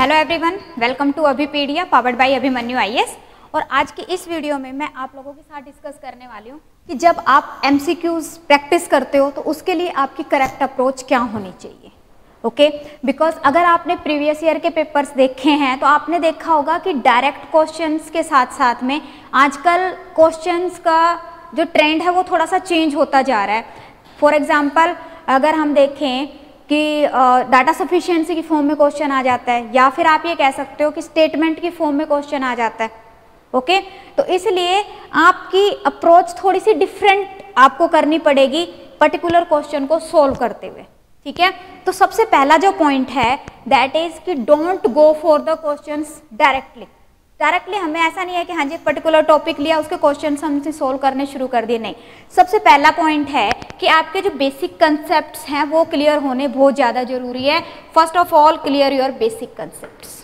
Hello everyone, welcome to Abhipedia powered by Abhimanyu IAS. और आज की इस वीडियो में मैं आप लोगों के साथ डिस्कस करने वाली हूँ कि जब आप एमसीक्यूज प्रैक्टिस करते हो तो उसके लिए आपकी करेक्ट अप्रोच क्या होनी चाहिए। ओके, बिकॉज अगर आपने प्रीवियस ईयर के पेपर्स देखे हैं तो आपने देखा होगा कि डायरेक्ट क्वेश्चंस के साथ साथ में आजकल क्वेश्चंस का जो ट्रेंड है वो थोड़ा सा चेंज होता जा रहा है। फॉर एग्जाम्पल अगर हम देखें कि डाटा सफिशिएंसी की फॉर्म में क्वेश्चन आ जाता है, या फिर आप ये कह सकते हो कि स्टेटमेंट की फॉर्म में क्वेश्चन आ जाता है। ओके, तो इसलिए आपकी अप्रोच थोड़ी सी डिफरेंट आपको करनी पड़ेगी पर्टिकुलर क्वेश्चन को सोल्व करते हुए। ठीक है, तो सबसे पहला जो पॉइंट है दैट इज कि don't go for the questions directly. हमें ऐसा नहीं है कि हाँ जी पर्टिकुलर टॉपिक लिया उसके क्वेश्चन हमसे सोल्व करने शुरू कर दिए, नहीं। सबसे पहला पॉइंट है कि आपके जो बेसिक कंसेप्ट्स हैं वो क्लियर होने बहुत ज़्यादा जरूरी है। First of all clear your basic concepts.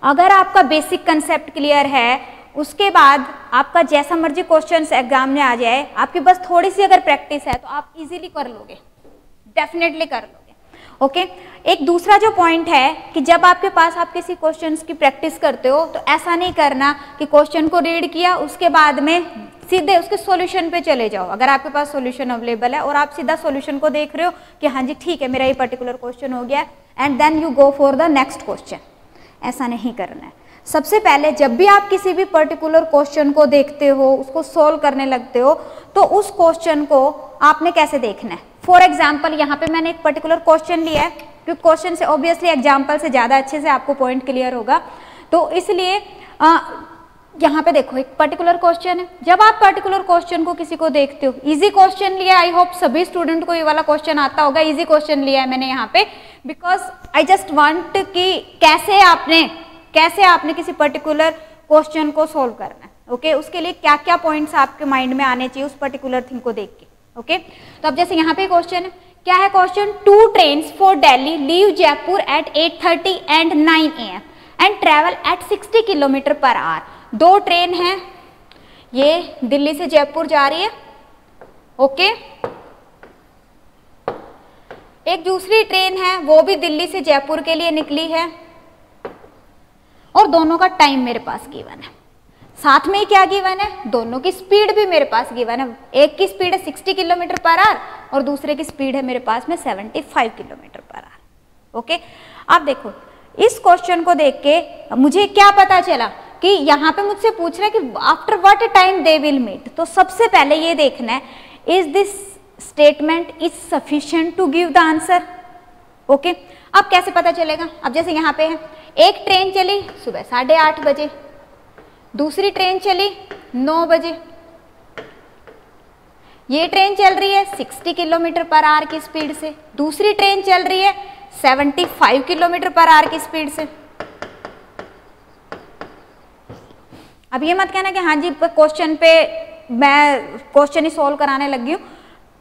अगर आपका बेसिक कंसेप्ट क्लियर है उसके बाद आपका जैसा मर्जी क्वेश्चन एग्जाम में आ जाए, आपकी बस थोड़ी सी अगर प्रैक्टिस है तो आप इजीली कर लोगे, डेफिनेटली कर लोगे। ओके, एक दूसरा जो पॉइंट है कि जब आपके पास आप किसी क्वेश्चंस की प्रैक्टिस करते हो तो ऐसा नहीं करना कि क्वेश्चन को रीड किया उसके बाद में सीधे उसके सॉल्यूशन पे चले जाओ। अगर आपके पास सॉल्यूशन अवेलेबल है और आप सीधा सॉल्यूशन को देख रहे हो कि हाँ जी ठीक है मेरा ये पर्टिकुलर क्वेश्चन हो गया and then you go for the next question, ऐसा नहीं करना है। सबसे पहले जब भी आप किसी भी पर्टिकुलर क्वेश्चन को देखते हो, उसको सोल्व करने लगते हो, तो उस क्वेश्चन को आपने कैसे देखना है। फॉर एग्जाम्पल यहाँ पे मैंने एक पर्टिकुलर क्वेश्चन लिया है क्योंकि क्वेश्चन से ऑब्वियसली एग्जाम्पल से ज़्यादा अच्छे से आपको पॉइंट क्लियर होगा, तो इसलिए यहाँ पे देखो एक पर्टिकुलर क्वेश्चन है। जब आप पर्टिकुलर क्वेश्चन को किसी को देखते हो, इजी क्वेश्चन लिया, आई होप सभी स्टूडेंट को ये वाला क्वेश्चन आता होगा। इजी क्वेश्चन लिया है मैंने यहाँ पे बिकॉज आई जस्ट वांट कि कैसे आपने किसी पर्टिकुलर क्वेश्चन को सोल्व करना है। ओके, उसके लिए क्या क्या पॉइंट्स आपके माइंड में आने चाहिए उस पर्टिकुलर थिंग को देख के। ओके, तो अब जैसे यहाँ पे क्वेश्चन है, क्या है question, 2 trains for Delhi leave Jaipur at 8:30 and 9 AM and travel at 60 kilometre per hour. 2 train हैं, ये दिल्ली से जयपुर जा रही है। ओके, एक दूसरी ट्रेन है वो भी दिल्ली से जयपुर के लिए निकली है और दोनों का टाइम मेरे पास गिवन है। साथ में ही क्या गिवन है, दोनों की स्पीड भी मेरे पास गिवन है। एक की स्पीड है 60 किलोमीटर पर आवर और दूसरे की स्पीड है मेरे पास में 75 किलोमीटर पर आवर। ओके, अब देखो इस क्वेश्चन को देख के मुझे क्या पता चला कि यहाँ पे मुझसे पूछ रहा है कि after what time they will meet. तो सबसे पहले ये देखना है, is this statement is sufficient to give the answer. Okay, अब कैसे पता चलेगा। अब जैसे यहाँ पे है, एक ट्रेन चली सुबह 8:30 बजे, दूसरी ट्रेन चली 9 बजे, ये ट्रेन चल रही है 60 किलोमीटर पर आवर की स्पीड से, दूसरी ट्रेन चल रही है 75 किलोमीटर पर आवर की स्पीड से। अब ये मत कहना कि हाँ जी क्वेश्चन पे मैं क्वेश्चन ही सोल्व कराने लगी हूँ।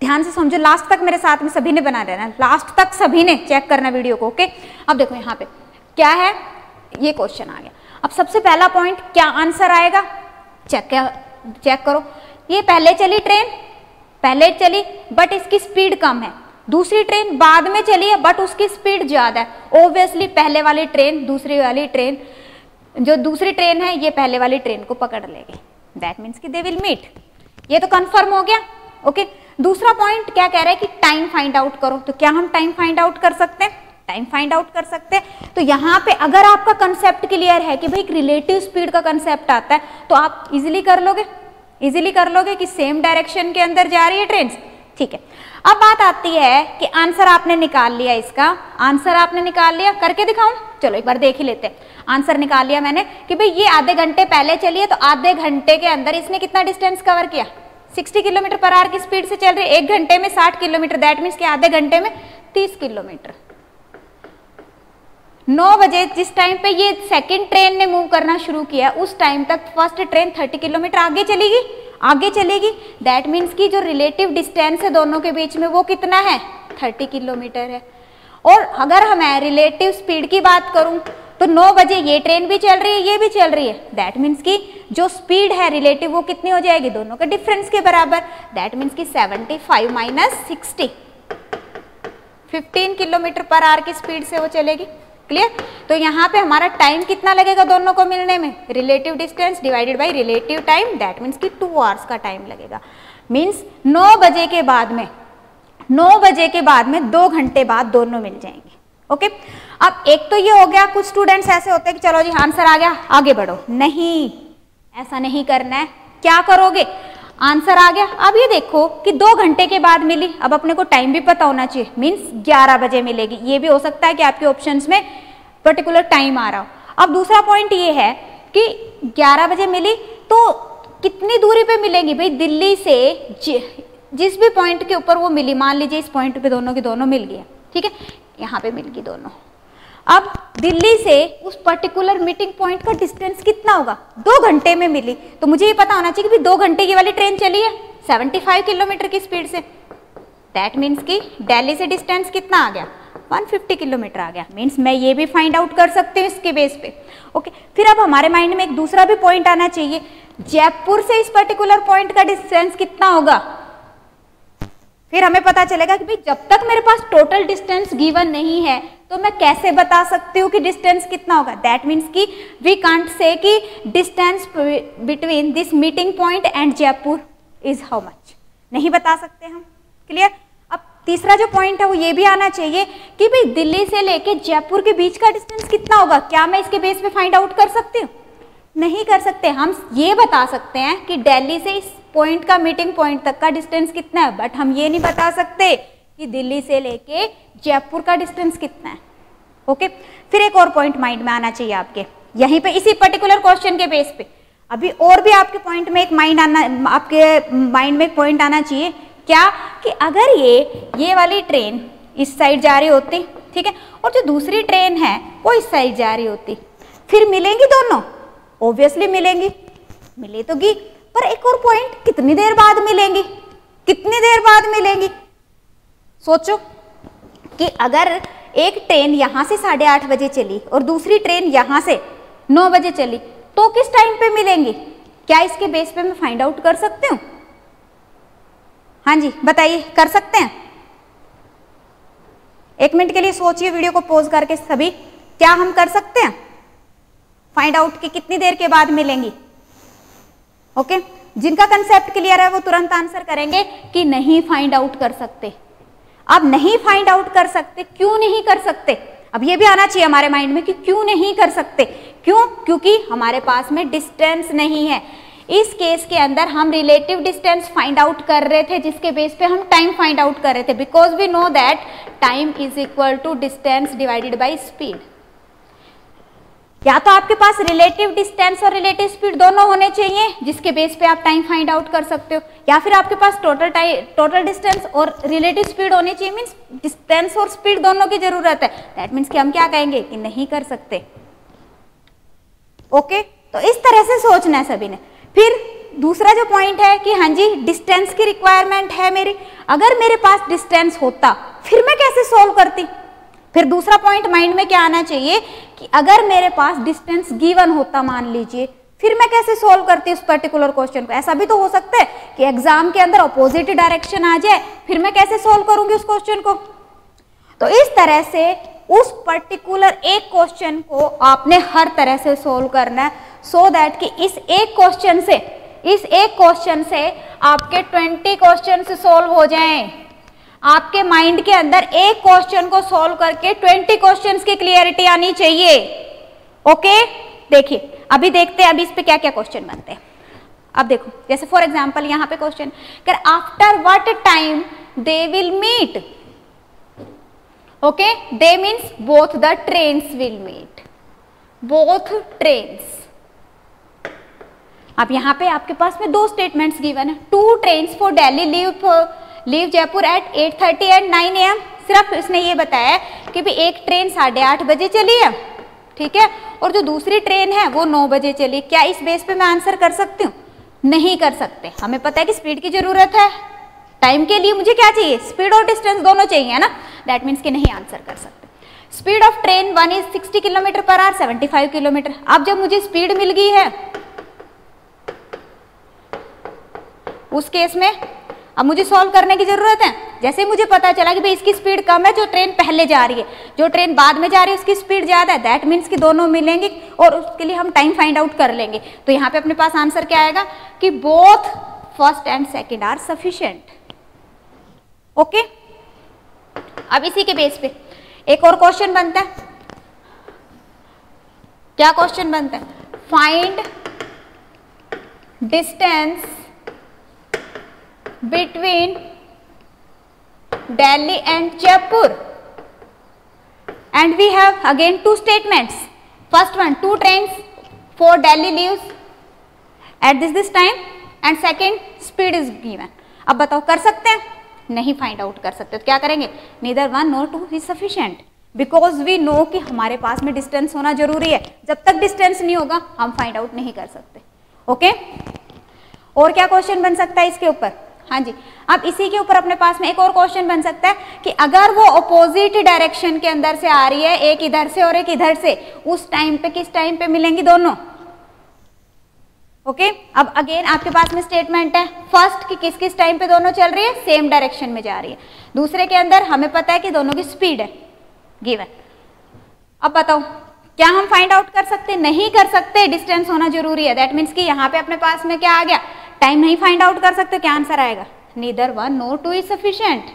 ध्यान से समझो, लास्ट तक मेरे साथ में सभी ने बना रहना, लास्ट तक सभी ने चेक करना वीडियो को। ओके, अब देखो यहाँ पे क्या है, ये क्वेश्चन आ गया। अब सबसे पहला पॉइंट क्या आंसर आएगा, चेक करो। ये पहले चली बट इसकी स्पीड कम है, दूसरी ट्रेन बाद में चली है बट उसकी स्पीड ज्यादा है। ऑब्वियसली पहले वाली ट्रेन जो दूसरी ट्रेन है ये पहले वाली ट्रेन को पकड़ लेगी, दैट मीन्स कि दे विल मीट। ये तो कंफर्म हो गया। ओके, दूसरा पॉइंट क्या कह रहा है कि टाइम फाइंड आउट करो। तो क्या हम टाइम फाइंड आउट कर सकते हैं, तो यहाँ पे अगर आपका कंसेप्ट क्लियर है कि भाई रिलेटिव स्पीड का कंसेप्ट आता है तो आप इजीली कर लोगे कि सेम डायरेक्शन के अंदर जा रही है ट्रेन। ठीक है, अब बात आती है कि आंसर आपने निकाल लिया, इसका आंसर आपने निकाल लिया, करके दिखाऊं, चलो एक बार देख ही लेते हैं। आंसर निकाल लिया मैंने कि भाई ये आधे घंटे पहले चली है तो आधे घंटे के अंदर इसने कितना डिस्टेंस कवर किया, 60 किलोमीटर पर आवर की स्पीड से चल रही है, 1 घंटे में 60 किलोमीटर, दैट मीन्स कि आधे घंटे में 30 किलोमीटर। 9 बजे जिस टाइम पे ये सेकंड ट्रेन ने मूव करना शुरू किया उस टाइम तक फर्स्ट ट्रेन 30 किलोमीटर आगे चलेगी, दैट मीन्स कि जो रिलेटिव डिस्टेंस है दोनों के बीच में वो कितना है, 30 किलोमीटर है। और अगर मैं रिलेटिव स्पीड की बात करूं तो 9 बजे ये ट्रेन भी चल रही है, ये भी चल रही है, दैट मीन्स कि जो स्पीड है रिलेटिव वो कितनी हो जाएगी, दोनों के डिफरेंस के बराबर, दैट मीन्स कि 75 माइनस 60, 15 किलोमीटर पर आवर की स्पीड से वो चलेगी। क्लियर? तो यहाँ पे हमारा टाइम कितना लगेगा दोनों को मिलने में, relative distance divided by relative time, that means कि 2 आवर्स का टाइम लगेगा। मीन्स 9 बजे के बाद में 2 घंटे बाद दोनों मिल जाएंगे। ओके, अब एक तो ये हो गया, कुछ स्टूडेंट्स ऐसे होते हैं कि चलो जी आंसर आ गया आगे बढ़ो, नहीं ऐसा नहीं करना है। क्या करोगे, आंसर आ गया, अब ये देखो कि 2 घंटे के बाद मिली, अब अपने को टाइम भी पता होना चाहिए, मीन्स 11 बजे मिलेगी। ये भी हो सकता है कि आपके ऑप्शंस में पर्टिकुलर टाइम आ रहा हो। अब दूसरा पॉइंट ये है कि 11 बजे मिली तो कितनी दूरी पे मिलेंगी भाई, दिल्ली से जिस भी पॉइंट के ऊपर वो मिली, मान लीजिए इस पॉइंट पे दोनों की दोनों मिल गई, ठीक है, यहाँ पे मिल गई दोनों। अब दिल्ली से उस पर्टिकुलर मीटिंग पॉइंट का डिस्टेंस कितना होगा, 2 घंटे में मिली, तो मुझे ये पता होना चाहिए कि 2 घंटे की वाली ट्रेन चली है 75 किलोमीटर की स्पीड से, दैट मीन्स कि दिल्ली से डिस्टेंस कितना आ गया, 150 किलोमीटर आ गया। मीन्स मैं ये भी फाइंड आउट कर सकती हूँ इसके बेस पे। ओके, फिर अब हमारे माइंड में एक दूसरा भी पॉइंट आना चाहिए, जयपुर से इस पर्टिकुलर पॉइंट का डिस्टेंस कितना होगा। फिर हमें पता चलेगा कि भाई जब तक मेरे पास टोटल डिस्टेंस गिवन नहीं है तो मैं कैसे बता सकती हूँ कि डिस्टेंस कितना होगा। दैट मीन्स कि वी कांट से कि distance between this meeting point and Jaipur is how much, नहीं बता सकते हम। क्लियर? अब तीसरा जो पॉइंट है वो ये भी आना चाहिए कि भाई दिल्ली से लेके जयपुर के बीच का डिस्टेंस कितना होगा। क्या मैं इसके बेस पे फाइंड आउट कर सकती हूँ? नहीं कर सकते। हम ये बता सकते हैं कि दिल्ली से इस पॉइंट का मीटिंग पॉइंट तक का डिस्टेंस कितना है, बट हम ये नहीं बता सकते कि दिल्ली से लेके जयपुर का डिस्टेंस कितना है। ओके, फिर एक और पॉइंट माइंड में आना चाहिए आपके, यहीं पे इसी पर्टिकुलर क्वेश्चन के बेस पे। अभी और भी आपके पॉइंट में एक आपके माइंड में एक पॉइंट आना चाहिए, क्या कि अगर ये वाली ट्रेन इस साइड जा रही होती, ठीक है, और जो दूसरी ट्रेन है वो इस साइड जा रही होती, फिर मिलेंगी दोनों? ऑब्वियसली मिलेंगी, मिलेगी, पर एक और पॉइंट, कितनी देर बाद मिलेंगी, कितनी देर बाद मिलेंगी। सोचो कि अगर एक ट्रेन यहां से 8:30 बजे चली और दूसरी ट्रेन यहां से 9 बजे चली तो किस टाइम पे मिलेंगी? क्या इसके बेस पे मैं फाइंड आउट कर सकती हूँ? हाँ जी बताइए, कर सकते हैं? 1 मिनट के लिए सोचिए, वीडियो को पॉज करके सभी, क्या हम कर सकते हैं फाइंड आउट कि कितनी देर के बाद मिलेंगी? ओके, जिनका कंसेप्ट क्लियर है वो तुरंत आंसर करेंगे कि नहीं फाइंड आउट कर सकते। अब नहीं फाइंड आउट कर सकते, क्यों नहीं कर सकते? अब ये भी आना चाहिए हमारे माइंड में कि क्यों नहीं कर सकते। क्यों? क्योंकि हमारे पास में डिस्टेंस नहीं है। इस केस के अंदर हम रिलेटिव डिस्टेंस फाइंड आउट कर रहे थे, जिसके बेस पे हम टाइम फाइंड आउट कर रहे थे, because we know that time is equal to distance divided by speed. या तो आपके पास रिलेटिव डिस्टेंस और रिलेटिव स्पीड दोनों होने चाहिए जिसके बेस पे आप टाइम फाइंड आउट कर सकते हो, या फिर आपके पास टोटल डिस्टेंस और रिलेटिव स्पीड होनी चाहिए, मींस डिस्टेंस और स्पीड दोनों की जरूरत है। दैट मीन्स कि हम क्या कहेंगे कि नहीं कर सकते। ओके, तो इस तरह से सोचना है सभी ने। फिर दूसरा जो पॉइंट है कि हाँ जी डिस्टेंस की रिक्वायरमेंट है मेरी, अगर मेरे पास डिस्टेंस होता फिर मैं कैसे सोल्व करती। फिर दूसरा पॉइंट माइंड में क्या आना चाहिए कि अगर मेरे पास डिस्टेंस गिवन होता मान लीजिए, फिर मैं कैसे सोल्व करती उस पर्टिकुलर क्वेश्चन को। ऐसा भी तो हो सकता है कि एग्जाम के अंदर अपोजिट डायरेक्शन आ जाए, फिर मैं कैसे सोल्व करूंगी उस क्वेश्चन को। तो इस तरह से उस पर्टिकुलर एक क्वेश्चन को आपने हर तरह से सोल्व करना है, सो दैट कि इस एक क्वेश्चन से आपके 20 क्वेश्चन सोल्व हो जाएं। आपके माइंड के अंदर एक क्वेश्चन को सॉल्व करके 20 क्वेश्चंस की क्लियरिटी आनी चाहिए। ओके, देखिए अभी देखते हैं अभी इस पे क्या क्या क्वेश्चन बनते हैं। अब देखो, जैसे फॉर एग्जांपल यहाँ पे क्वेश्चन कर after what time they will meet. Okay, they means both the trains will meet, both trains. अब यहाँ पे आपके पास में 2 स्टेटमेंट्स गिवन है, 2 trains for Delhi leave Jaipur at 8:30 and 9 AM। सिर्फ इसने ये बताया कि भी एक ट्रेन 8:30 बजे चली है, ठीक है, और जो दूसरी ट्रेन है वो 9 बजे चली। क्या इस बेस पे मैं आंसर कर सकती हूँ? नहीं कर सकते। हमें पता है कि स्पीड की जरूरत है, टाइम के लिए मुझे क्या चाहिए, स्पीड और डिस्टेंस दोनों चाहिए, है ना। दैट मीन्स कि नहीं आंसर कर सकते। Speed of train 1 is 60 km/h, 75 kilometre. अब जब मुझे स्पीड मिल गई है उस केस में अब मुझे सॉल्व करने की जरूरत है। जैसे मुझे पता चला कि भाई इसकी स्पीड कम है, जो ट्रेन पहले जा रही है, जो ट्रेन बाद में जा रही है उसकी स्पीड ज्यादा है, दैट मीन्स कि दोनों मिलेंगे और उसके लिए हम टाइम फाइंड आउट कर लेंगे। तो यहाँ पे अपने पास आंसर क्या आएगा कि both first and second are sufficient. Okay, अब इसी के बेस पे एक और क्वेश्चन बनता है। क्या क्वेश्चन बनता है? Find distance between Delhi and Jaipur, and we have again two statements. First one, 2 trains for Delhi leaves at this time, and second, speed is given. अब बताओ कर सकते हैं? नहीं फाइंड आउट कर सकते तो क्या करेंगे? neither 1 nor 2 is sufficient because we know कि हमारे पास में डिस्टेंस होना जरूरी है। जब तक डिस्टेंस नहीं होगा हम फाइंड आउट नहीं कर सकते। ओके, और क्या क्वेश्चन बन सकता है इसके ऊपर? हाँ जी, अब इसी के ऊपर अपने पास में एक और क्वेश्चन बन सकता है कि अगर वो अपोजिट डायरेक्शन के अंदर से आ रही है, एक इधर से और एक इधर से, उस टाइम पे किस टाइम पे मिलेंगी दोनों? ओके, अब अगेन आपके पास में स्टेटमेंट है फर्स्ट कि किस किस टाइम पे दोनों चल रही है, सेम डायरेक्शन में जा रही है। दूसरे के अंदर हमें पता है कि दोनों की स्पीड है गिवन। अब बताओ क्या हम फाइंड आउट कर सकते? नहीं कर सकते, डिस्टेंस होना जरूरी है। दैट मीन्स कि यहाँ पे अपने पास में क्या आ गया? टाइम नहीं फाइंड आउट कर सकते। क्या आंसर आएगा? neither 1 nor 2 is sufficient।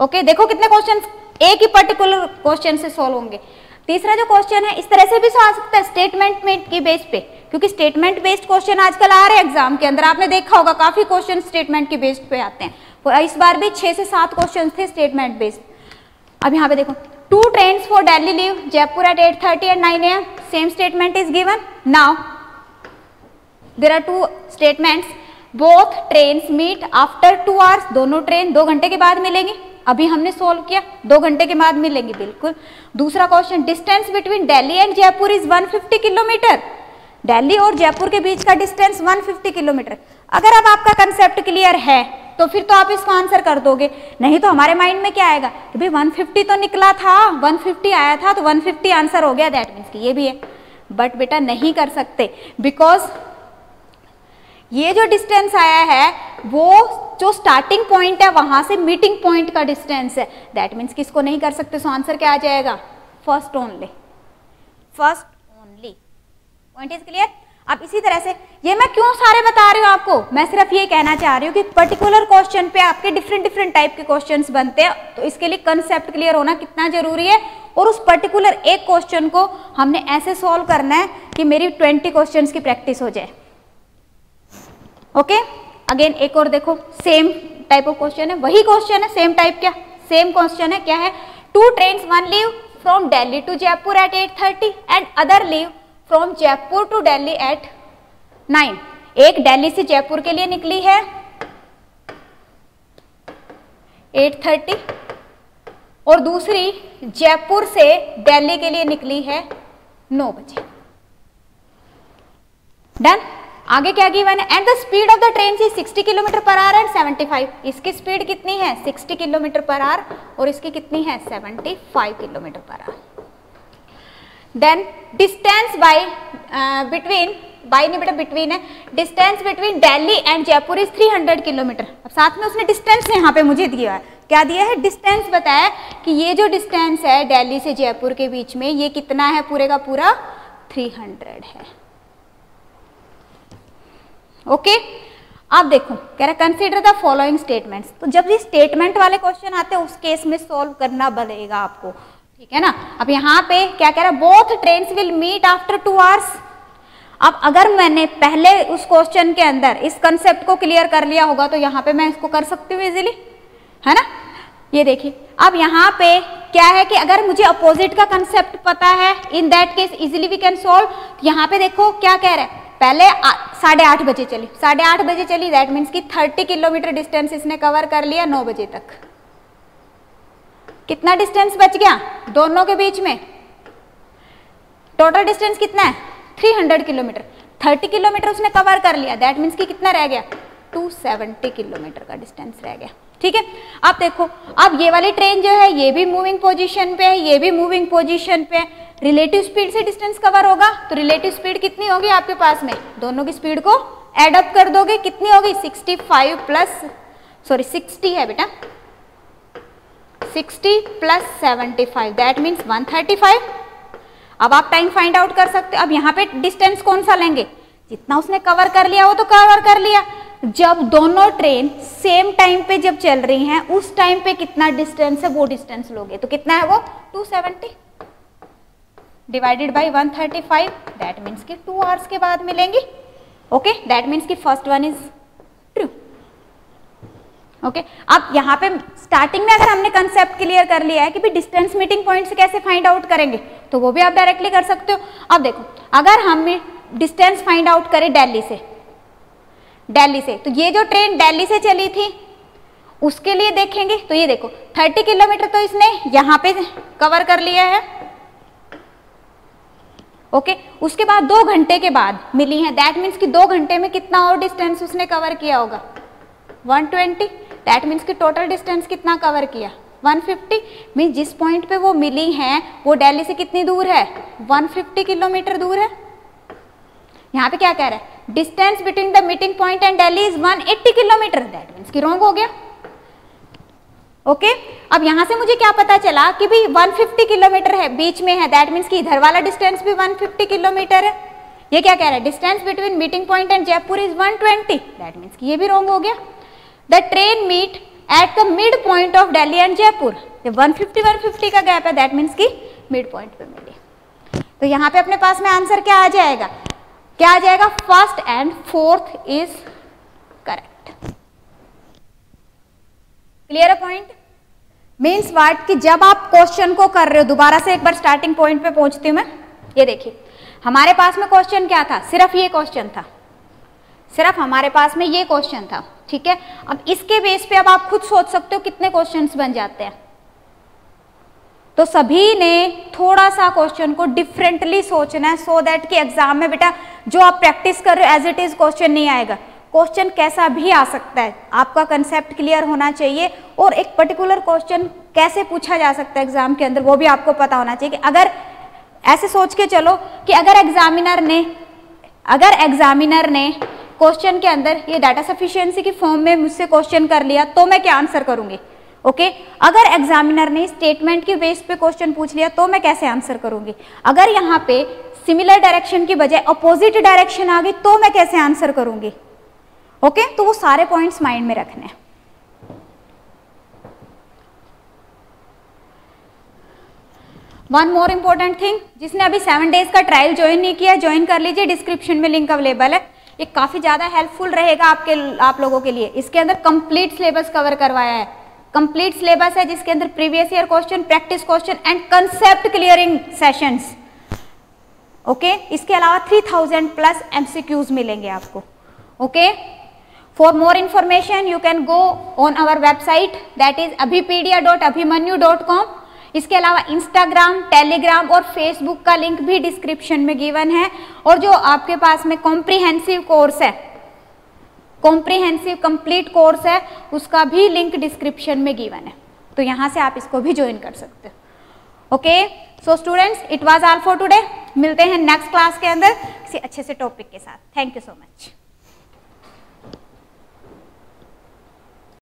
Okay, देखो कितने क्वेश्चंस एक ही पर्टिकुलर क्वेश्चन से सॉल्व होंगे। तीसरा जो क्वेश्चन है इस तरह से भी आ सकता है स्टेटमेंट में की बेस पे, क्योंकि स्टेटमेंट बेस्ड क्वेश्चन आजकल आ रहे हैं एग्जाम के अंदर। आपने देखा होगा काफी क्वेश्चन स्टेटमेंट के बेस्ड पे आते हैं। तो इस बार भी 6 से 7 क्वेश्चन थे स्टेटमेंट बेस्ड। अब यहाँ पे देखो 2 trains for Delhi leave Jaipur at 8:30 and 9 AM. Same statement is given. Now there are 2 statements. Both trains meet after 2 hours. दोनों ट्रेन 2 घंटे के बाद मिलेंगी। अभी हमने सोल्व किया 2 घंटे के बाद मिलेंगी, बिल्कुल। दूसरा question, distance between Delhi and Jaipur is 150 kilometre. Delhi और जयपुर के बीच का डिस्टेंस 150 किलोमीटर। अगर अब आपका कंसेप्ट क्लियर है तो फिर तो आप इसको आंसर कर दोगे, नहीं तो हमारे माइंड में क्या आएगा कि भाई 150 तो निकला था, 150 आया था तो 150 आंसर हो गया, दैट मीन्स कि ये भी है। बट बेटा नहीं कर सकते, बिकॉज ये जो डिस्टेंस आया है वो जो स्टार्टिंग पॉइंट है वहां से मीटिंग पॉइंट का डिस्टेंस है, दैट मीन्स कि इसको नहीं कर सकते। सो आंसर क्या आ जाएगा? First only. First only. Point is clear? अब इसी तरह से ये मैं क्यों सारे बता रही हूँ आपको, मैं सिर्फ ये कहना चाह रही हूँ कि पर्टिकुलर क्वेश्चन पे आपके डिफरेंट टाइप के क्वेश्चंस बनते हैं, तो इसके लिए कंसेप्ट क्लियर होना कितना जरूरी है। और उस पर्टिकुलर एक क्वेश्चन को हमने ऐसे सॉल्व करना है कि मेरी 20 क्वेश्चंस की प्रैक्टिस हो जाए। ओके, अगेन एक और देखो, सेम टाइप ऑफ क्वेश्चन है, वही क्वेश्चन है, सेम टाइप क्या, सेम क्वेश्चन है। क्या है? 2 trains, one leave from Delhi to Jaipur at 8:30 and other leave from Jaipur to Delhi at 9। एक दिल्ली से जयपुर के लिए निकली है 8:30 और दूसरी जयपुर से दिल्ली के लिए निकली है 9 बजे। डन। आगे क्या गिवन है? And the speed of the train is 60 kilometre per our and 75। इसकी स्पीड कितनी है? 60 किलोमीटर पर आवर और इसकी कितनी है? 75 kilometre per hour. Then distance by between, by नहीं बेटा बिटवीन है, distance between Delhi and Jaipur is 300 kilometre. अब साथ में उसने डिस्टेंस यहाँ पे मुझे दिया है, क्या दिया है? डिस्टेंस बताया कि ये जो डिस्टेंस है दिल्ली से जयपुर के बीच में ये कितना है? पूरे का पूरा 300 है। ओके, अब देखो कह रहा कंसीडर द फॉलोइंग स्टेटमेंट्स। तो जब ये स्टेटमेंट वाले क्वेश्चन आते हैं उस केस में सॉल्व करना पड़ेगा आपको, ठीक है ना। अब यहाँ पे क्या कह रहा है? Both trains will meet after 2 hours। अब अगर मैंने पहले उस क्वेश्चन के अंदर इस कंसेप्ट को क्लियर कर लिया होगा तो यहाँ पे मैं इसको कर सकती हूँ इजीली, है ना। ये देखिए, अब यहाँ पे क्या है कि अगर मुझे अपोजिट का कंसेप्ट पता है, in that case easily we can solve. यहाँ पे देखो क्या कह रहा है, पहले 8:30 बजे चली, 8:30 बजे चली, दैट मीन्स कि 30 किलोमीटर डिस्टेंस इसने कवर कर लिया 9 बजे तक। कितना डिस्टेंस बच गया दोनों के बीच में? टोटल डिस्टेंस कितना है? 300 किलोमीटर। 30 किलोमीटर उसने कवर कर लिया, दैट मीन्स कि कितना रह गया? 270 किलोमीटर का डिस्टेंस रह गया, ठीक है। अब देखो, अब ये वाली ट्रेन जो है ये भी मूविंग पोजीशन पे है, ये भी मूविंग पोजीशन पे है। रिलेटिव स्पीड से डिस्टेंस कवर होगा तो रिलेटिव स्पीड कितनी होगी आपके पास में? दोनों की स्पीड को एड अप कर दोगे, कितनी होगी? 65 प्लस सॉरी 60 है बेटा, 60 प्लस 75 दैट मीन्स 135। अब आप टाइम फाइंड आउट कर सकते हो। अब यहाँ पे डिस्टेंस कौन सा लेंगे, जितना उसने कवर कर लिया वो तो कवर कर लिया। जब दोनों ट्रेन सेम टाइम पे जब चल रही हैं उस टाइम पे कितना डिस्टेंस है वो डिस्टेंस लोगे, तो कितना है वो 270 डिवाइडेड बाई 135 दैट मीन्स कि 2 आवर्स के बाद मिलेंगी। ओके, दैट मीन्स कि first one is true. Okay, अब यहाँ पे स्टार्टिंग में अगर हमने कंसेप्ट क्लियर कर लिया है कि भी डिस्टेंस मीटिंग पॉइंट से कैसे फाइंड आउट करेंगे, तो वो भी आप डायरेक्टली कर सकते हो। अब देखो, अगर हम डिस्टेंस फाइंड आउट करें दिल्ली से, तो ये जो ट्रेन दिल्ली से चली थी उसके लिए देखेंगे तो ये देखो 30 किलोमीटर तो इसने यहाँ पे कवर कर लिया है। ओके, उसके बाद 2 घंटे के बाद मिली है, दैट मीन्स कि 2 घंटे में कितना और डिस्टेंस उसने कवर किया होगा 120, दैट मीन्स कि टोटल डिस्टेंस कितना कवर किया 150। मीन्स जिस पॉइंट पे वो मिली हैं वो दिल्ली से कितनी दूर है 150 किलोमीटर दूर है। यहाँ पे क्या कह रहा है, distance between the meeting point and Delhi is 180 kilometre, that means कि रॉन्ग हो गया। ओके, अब यहाँ से मुझे क्या पता चला कि भी 150 किलोमीटर है, बीच में है, दैट मीन्स कि इधर वाला डिस्टेंस भी 150 किलोमीटर है। ये क्या कह रहा है, distance between meeting point and Jaipur is 120, that means कि ये भी रॉन्ग हो गया। The train meet at the mid point of Delhi and Jaipur, 150 का गैप है, दैट मीन्स कि मिड पॉइंट पे मिली। तो यहाँ पे अपने पास में आंसर क्या आ जाएगा, first and fourth is correct. Clear है पॉइंट? मीन्स व्हाट कि जब आप क्वेश्चन को कर रहे हो, दोबारा से एक बार स्टार्टिंग पॉइंट पे पहुंचती हूं मैं। ये देखिए, हमारे पास में क्वेश्चन क्या था, सिर्फ ये क्वेश्चन था, सिर्फ हमारे पास में ये क्वेश्चन था, ठीक है। अब इसके बेस पे अब आप खुद सोच सकते हो कितने क्वेश्चंस बन जाते हैं। तो सभी ने थोड़ा सा क्वेश्चन को डिफरेंटली सोचना है, सो दैट कि एग्जाम में बेटा जो आप प्रैक्टिस कर रहे हो एज इट इज क्वेश्चन नहीं आएगा, क्वेश्चन कैसा भी आ सकता है, आपका कंसेप्ट क्लियर होना चाहिए और एक पर्टिकुलर क्वेश्चन कैसे पूछा जा सकता है एग्जाम के अंदर वो भी आपको पता होना चाहिए। कि अगर ऐसे सोच के चलो कि अगर एग्जामिनर ने क्वेश्चन के अंदर ये डाटा सफिशिएंसी की फॉर्म में मुझसे क्वेश्चन कर लिया तो मैं क्या आंसर करूंगी। ओके, अगर एग्जामिनर ने स्टेटमेंट के बेस पे क्वेश्चन पूछ लिया तो मैं कैसे आंसर करूंगी। अगर यहाँ पे सिमिलर डायरेक्शन की बजाय अपोजिट डायरेक्शन आ गई तो मैं कैसे आंसर करूंगी। ओके, तो वो सारे पॉइंट्स माइंड में रखने हैं। वन मोर इंपॉर्टेंट थिंग, जिसने अभी 7 डेज का ट्रायल ज्वाइन नहीं किया, ज्वाइन कर लीजिए, डिस्क्रिप्शन में लिंक अवेलेबल है। ये काफी ज्यादा हेल्पफुल रहेगा आप लोगों के लिए। इसके अंदर कंप्लीट सिलेबस कवर करवाया है, कंप्लीट सिलेबस है जिसके अंदर previous year question, practice question and concept clearing sessions. Okay, इसके अलावा 3000 प्लस MCQs मिलेंगे आपको। Okay, for more information you can go on our website that is abhipedia.abhimanyu.com। इसके अलावा इंस्टाग्राम, टेलीग्राम और फेसबुक का लिंक भी डिस्क्रिप्शन में गिवन है। और जो आपके पास में कॉम्प्रिहेंसिव कोर्स है, कॉम्प्रिहेंसिव कंप्लीट कोर्स है, उसका भी लिंक डिस्क्रिप्शन में गिवन है, तो यहाँ से आप इसको भी ज्वाइन कर सकते हो। Okay, so students, it was all for today. मिलते हैं नेक्स्ट क्लास के अंदर किसी अच्छे से टॉपिक के साथ। Thank you so much.